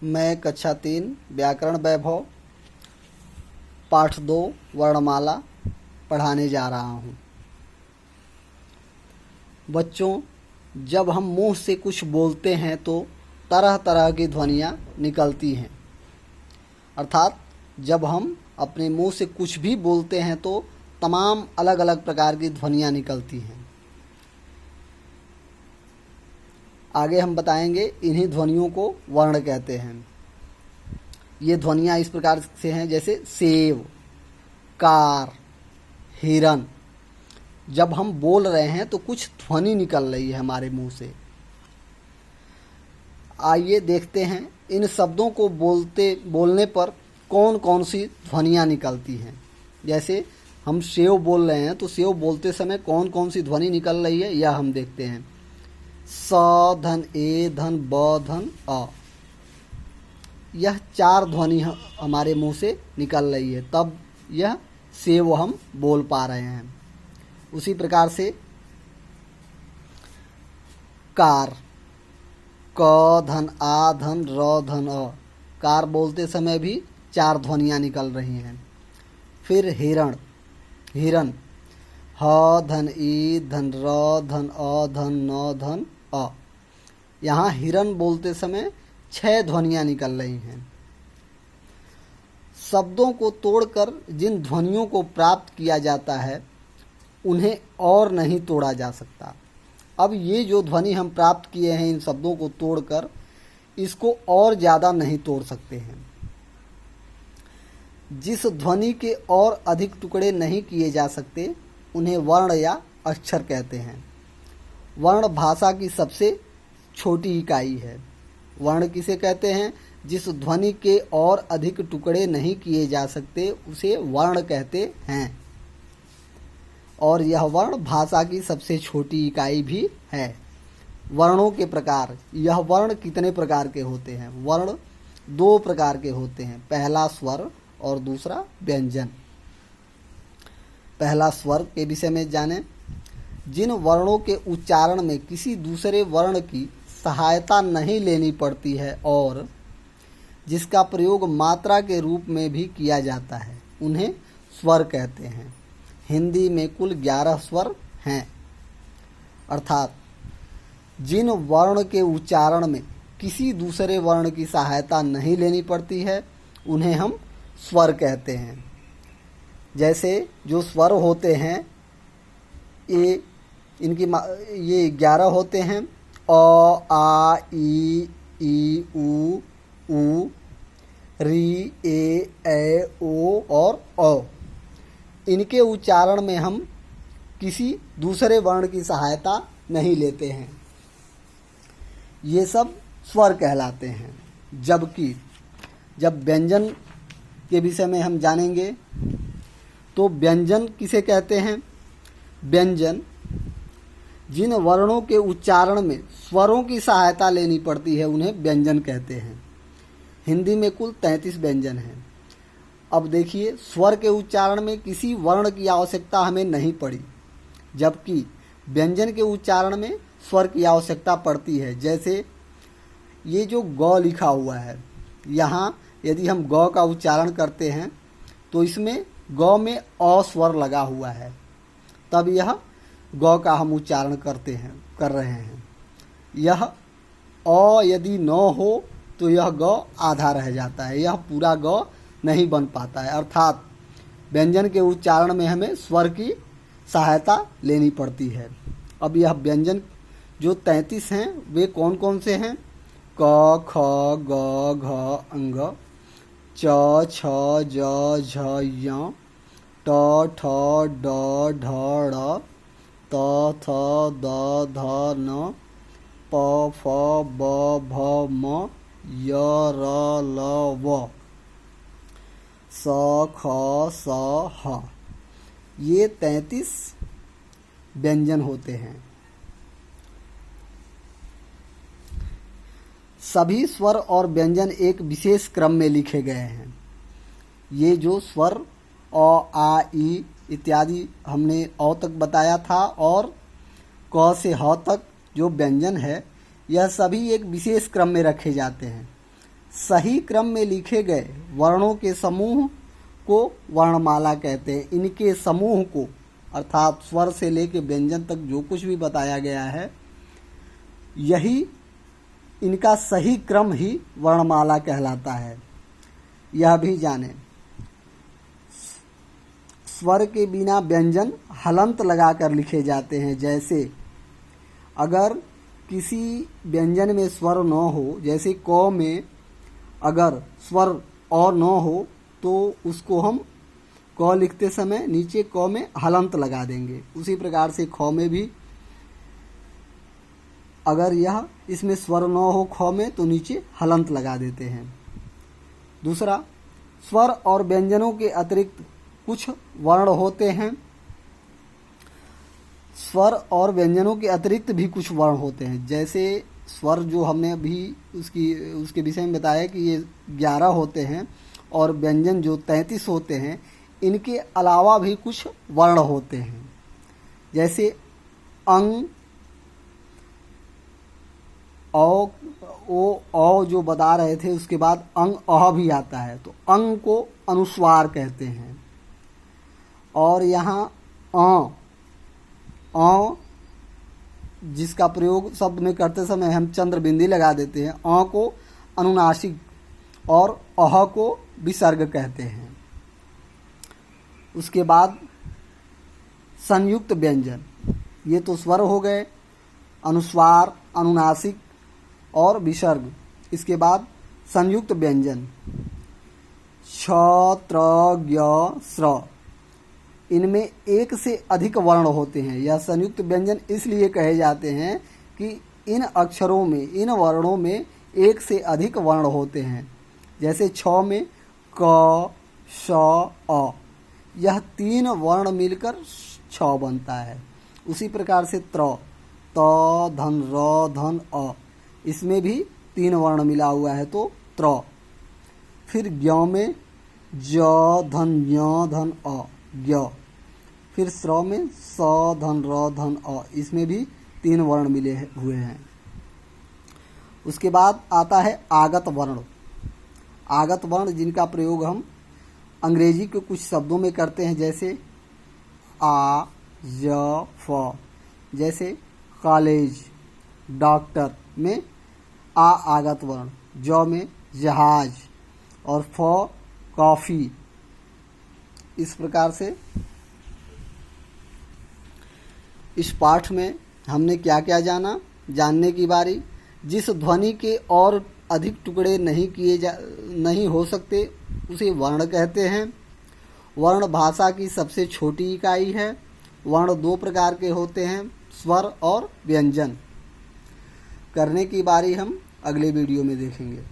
मैं कक्षा 3 व्याकरण वैभव पाठ 2 वर्णमाला पढ़ाने जा रहा हूँ। बच्चों, जब हम मुंह से कुछ बोलते हैं तो तरह तरह की ध्वनियाँ निकलती हैं। अर्थात जब हम अपने मुंह से कुछ भी बोलते हैं तो तमाम अलग अलग प्रकार की ध्वनियाँ निकलती हैं। आगे हम बताएंगे इन्हीं ध्वनियों को वर्ण कहते हैं। ये ध्वनियाँ इस प्रकार से हैं जैसे सेव, कार, हिरन। जब हम बोल रहे हैं तो कुछ ध्वनि निकल रही है हमारे मुंह से। आइए देखते हैं इन शब्दों को बोलने पर कौन कौन सी ध्वनियाँ निकलती हैं। जैसे हम सेव बोल रहे हैं तो सेव बोलते समय कौन कौन सी ध्वनि निकल रही है यह हम देखते हैं। स धन ए धन ब धन अ, यह 4 ध्वनि हमारे मुंह से निकल रही है, तब यह सेव हम बोल पा रहे हैं। उसी प्रकार से कार, क धन आ धन र धन अ, कार बोलते समय भी 4 ध्वनियाँ निकल रही हैं। फिर हिरण, हिरन, ह धन ई धन र धन अ धन न धन अ, यहाँ हिरन बोलते समय 6 ध्वनियाँ निकल रही हैं। शब्दों को तोड़कर जिन ध्वनियों को प्राप्त किया जाता है उन्हें और नहीं तोड़ा जा सकता। अब ये जो ध्वनि हम प्राप्त किए हैं इन शब्दों को तोड़कर, इसको और ज़्यादा नहीं तोड़ सकते हैं। जिस ध्वनि के और अधिक टुकड़े नहीं किए जा सकते उन्हें वर्ण या अक्षर कहते हैं। वर्ण भाषा की सबसे छोटी इकाई है। वर्ण किसे कहते हैं? जिस ध्वनि के और अधिक टुकड़े नहीं किए जा सकते उसे वर्ण कहते हैं। और यह वर्ण भाषा की सबसे छोटी इकाई भी है। वर्णों के प्रकार, यह वर्ण कितने प्रकार के होते हैं? वर्ण 2 प्रकार के होते हैं, पहला स्वर और दूसरा व्यंजन। पहला स्वर के विषय में जानें। जिन वर्णों के उच्चारण में किसी दूसरे वर्ण की सहायता नहीं लेनी पड़ती है और जिसका प्रयोग मात्रा के रूप में भी किया जाता है उन्हें स्वर कहते हैं। हिंदी में कुल 11 स्वर हैं। अर्थात जिन वर्ण के उच्चारण में किसी दूसरे वर्ण की सहायता नहीं लेनी पड़ती है उन्हें हम स्वर कहते हैं। जैसे जो स्वर होते हैं ये 11 होते हैं। अ, आ, ई, उ, री, ए, ओ और औ। इनके उच्चारण में हम किसी दूसरे वर्ण की सहायता नहीं लेते हैं। ये सब स्वर कहलाते हैं। जबकि जब व्यंजन के विषय में हम जानेंगे तो व्यंजन किसे कहते हैं? व्यंजन जिन वर्णों के उच्चारण में स्वरों की सहायता लेनी पड़ती है उन्हें व्यंजन कहते हैं। हिंदी में कुल 33 व्यंजन हैं। अब देखिए, स्वर के उच्चारण में किसी वर्ण की आवश्यकता हमें नहीं पड़ी, जबकि व्यंजन के उच्चारण में स्वर की आवश्यकता पड़ती है। जैसे ये जो ग लिखा हुआ है, यहाँ यदि हम ग का उच्चारण करते हैं तो इसमें ग में अ स्वर लगा हुआ है, तब यह ग का हम उच्चारण कर रहे हैं। यह अ यदि न हो तो यह ग आधा रह जाता है, यह पूरा ग नहीं बन पाता है। अर्थात व्यंजन के उच्चारण में हमें स्वर की सहायता लेनी पड़ती है। अब यह व्यंजन जो 33 हैं वे कौन कौन से हैं? क, ख, ग, घ, अंग, च, छ, ज, झ, य, ट, ठ, ड, ढ, ड़, त, थ, द, ध, न, प, फ, ब, भ, म, य, र, ल, व, स, ख, स, ह। ये 33 व्यंजन होते हैं। सभी स्वर और व्यंजन एक विशेष क्रम में लिखे गए हैं। ये जो स्वर अ, आ, ई इत्यादि हमने अ तक बताया था और क से ह तक जो व्यंजन है यह सभी एक विशेष क्रम में रखे जाते हैं। सही क्रम में लिखे गए वर्णों के समूह को वर्णमाला कहते हैं। इनके समूह को अर्थात स्वर से लेकर व्यंजन तक जो कुछ भी बताया गया है, यही इनका सही क्रम ही वर्णमाला कहलाता है। यह भी जानें, स्वर के बिना व्यंजन हलंत लगाकर लिखे जाते हैं। जैसे अगर किसी व्यंजन में स्वर न हो, जैसे क में अगर स्वर और न हो तो उसको हम क लिखते समय नीचे क में हलंत लगा देंगे। उसी प्रकार से ख में भी अगर यह इसमें स्वर न हो ख में तो नीचे हलंत लगा देते हैं। दूसरा, स्वर और व्यंजनों के अतिरिक्त कुछ वर्ण होते हैं। स्वर और व्यंजनों के अतिरिक्त भी कुछ वर्ण होते हैं। जैसे स्वर जो हमने अभी उसके विषय में बताया कि ये 11 होते हैं और व्यंजन जो 33 होते हैं, इनके अलावा भी कुछ वर्ण होते हैं। जैसे अंग, ओ जो बता रहे थे, उसके बाद अंग अह भी आता है, तो अंग को अनुस्वार कहते हैं। और यहाँ अ जिसका प्रयोग शब्द में करते समय हम चंद्र बिंदी लगा देते हैं, अ को अनुनासिक और अह को विसर्ग कहते हैं। उसके बाद संयुक्त व्यंजन, ये तो स्वर हो गए, अनुस्वार, अनुनासिक और विसर्ग। इसके बाद संयुक्त व्यंजन छ, त्र, ज्ञ, स्र, इनमें एक से अधिक वर्ण होते हैं। यह संयुक्त व्यंजन इसलिए कहे जाते हैं कि इन अक्षरों में, इन वर्णों में एक से अधिक वर्ण होते हैं। जैसे छ में क, श, अ, यह 3 वर्ण मिलकर छ बनता है। उसी प्रकार से त्र, त, धन, र, धन, अ, इसमें भी 3 वर्ण मिला हुआ है तो त्र। फिर ज्ञ में ज, धन, ञ, धन, अ, ज्ञ। फिर स्र में स, धन, र, धन, अ, इसमें भी 3 वर्ण मिले हुए हैं। उसके बाद आता है आगत वर्ण। आगत वर्ण जिनका प्रयोग हम अंग्रेजी के कुछ शब्दों में करते हैं, जैसे आ, य, फ। जैसे कॉलेज, डॉक्टर में आ आगत वर्ण, ज में जहाज और फ कॉफ़ी। इस प्रकार से इस पाठ में हमने क्या क्या जाना, जानने की बारी। जिस ध्वनि के और अधिक टुकड़े नहीं हो सकते उसे वर्ण कहते हैं। वर्ण भाषा की सबसे छोटी इकाई है। वर्ण 2 प्रकार के होते हैं, स्वर और व्यंजन। करने की बारी हम अगले वीडियो में देखेंगे।